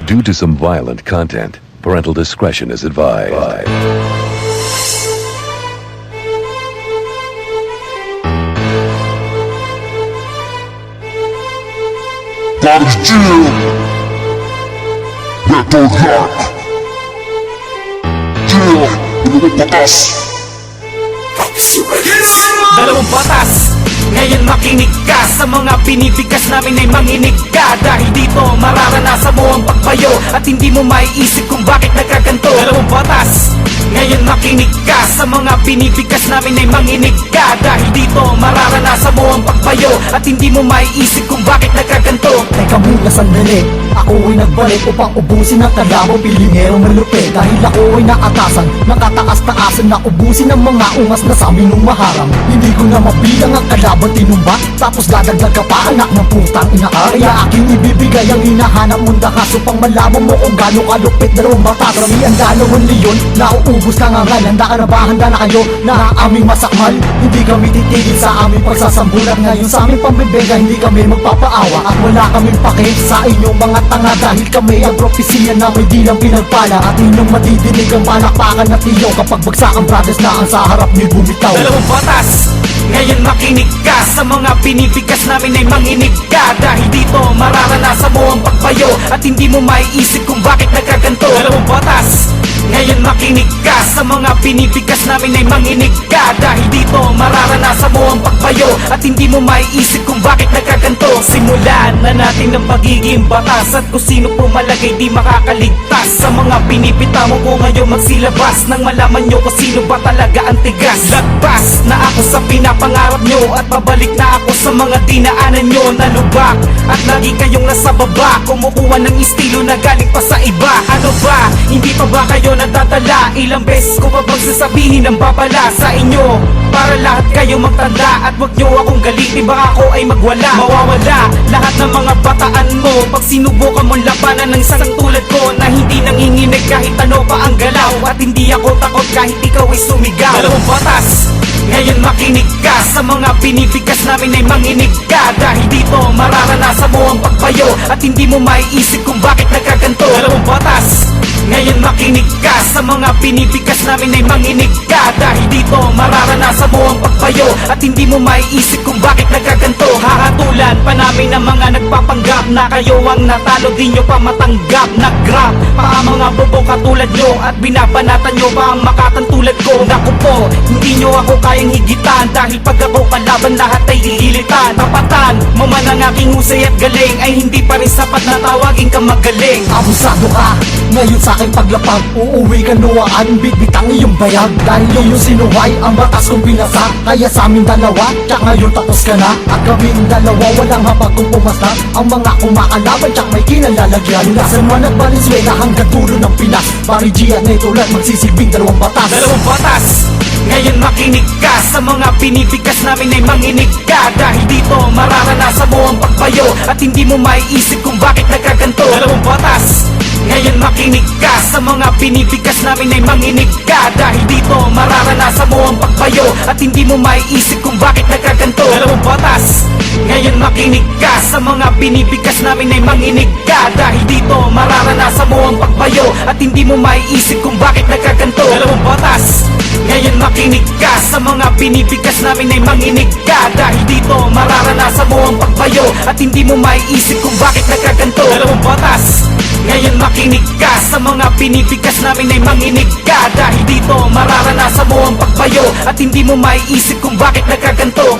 Due to some violent content, parental discretion is advised. Paris Jim, Beto Yak, Jim, dalawang batas. Dalawang batas. Ngayon makinig ka sa mga pinipigas namin ay manginig ka. Dahil dito mararanasan mo ang pagbayo at hindi mo maiisip kung bakit nagkaganto. Dalawang batas. Ngayon makinig ka sa mga pinipigas namin ay manginig ka. Dahil dito mararanasan mo ang pagbayo at hindi mo maiisip kung bakit nagkaganto. Teka muna sandali, ako ay nagbalik upang ubusin ang kalabaw pilingero malupit. Dahil ako ay naatasan, nakataas-taasan na ubusin ang mga ungas na sa amin nung maharang. Hindi ko na mabilang ang kalaban tinumba, tapos dadagdag ka pa anak ng putang ina ka. Kaya aking ibibigay ang hinahanap mong dahas upang malaman mo kung gaano kalupit. Dalawang batas, rami ang dalawang leyon, nauubos na nga nga. Handa ka na ba? Handa na kayo na aming masakmal? Hindi kami titigil sa aming pagsasambulat. Ngayon sa aming pambibega, hindi kami magpapaawa at wala kaming pake sa inyong mga tanga. Dahil kami ang propesiya na may dilang pinagpala at inyong madidinig ang palakpakan at iyo kapag bagsak ang brothers na ang sa harap niyo bumitaw. Dalawang batas. Ngayon makinig ka sa mga pinipigas namin ay manginig ka. Dahil dito mararanasan mo ang pagbayo at hindi mo maiisip kung bakit nagkaganto. Dalawang batas. Ngayon makinig ka sa mga pinipigas namin ay manginig ka. Dahil dito mararanasan mo ang pagbayo at hindi mo maiisip kung bakit nagkaganto. Simulan na natin ang pagiging batas at kung sino pumalagay di makakaligtas. Sa mga pinipita mo ko ngayon magsilabas nang malaman nyo kung sino ba talaga ang tigas. Lagpas na ako sa pinapangarap nyo at pabalik na ako sa mga dinaanan nyo na lubak. At lagi kayong nasa baba, kumukuha ng estilo na galing pa sa iba. Ano ba? Hindi pa ba kayo nadadala? Ilang beses ko pa bang sasabihin ang babala sa inyo para lahat kayo magtanda at wag nyo akong galitin, baka ako ay magwala. Mawawala lahat ng mga bataan mo pag sinubukan mong labanan ng isang tulad ko na hindi nanginginig kahit ano pa ang galaw. At hindi ako takot kahit ikaw ay sumigaw. Dalawang batas. Ngayon makinig ka sa mga pinipigas namin ay manginig ka. Dahil dito mararanasan mo ang pagbayo at hindi mo maiisip kung bakit nagkaganto. Dalawang batas. Ngayon makinig ka sa mga pinipigas namin ay manginig ka. Dahil dito mararanasan mo ang pagbayo at hindi mo maiisip kung bakit nagkaganto. Hahatulan pa namin ang mga nagpapanggap na kayo ang natalo, di nyo pa matanggap. Nag-grab pa ang mga bobo katulad nyo at binabanatan nyo pa ang makatang tulad ko. Naku po, hindi nyo ako kayang higitan dahil pag ako kalaban lahat ay gigilitan. Tapatan mo man ang aking husay at galing ay hindi pa rin sapat na tawagin ka magaling. Abusado ka, ngayon sa aking paglapag uuwi ka nuwaan, bitbitang iyong bayag. Dahil iyong sinuway ang batas kong pinasa. Kaya sa aming dalawa, tsak ngayon tapos ka na. At kaming dalawa walang hapag kung pumasa. Ang mga kumakalaban tsak may kinalalagyan. Mula San Juan at Valenzuela hanggang dulo ng Pinas, Barrio G at Netolan magsisilbing dalawang batas. Dalawang batas. Ngayon makinig ka sa mga pinipigas namin ay manginig ka. Dahil dito mararanasan mo ang pagbayo at hindi mo maiisip kung bakit nagkaganto. Dalawang batas. Ngayon makinig ka sa mga pinipigas namin ay manginig ka. Dahil dito mararanasan mo ang pagbayo at hindi mo maiisip kung bakit nagkaganto. Dalawang batas. Ngayon makinig ka sa mga pinipigas namin ay manginig ka. Dahil dito mararanasan mo ang pagbayo at hindi mo maiisip kung bakit nagkaganto. Dalawang batas. Ngayon makinig ka sa mga pinipigas namin ay manginig ka. Dahil dito mararanasan mo ang pagbayo at hindi mo maiisip kung bakit nagkaganto. Dalawang batas. Ngayon makinig ka sa mga pinipigas namin ay manginig ka. Dahil dito mararanasan mo ang pagbayo at hindi mo maiisip kung bakit nagkaganto.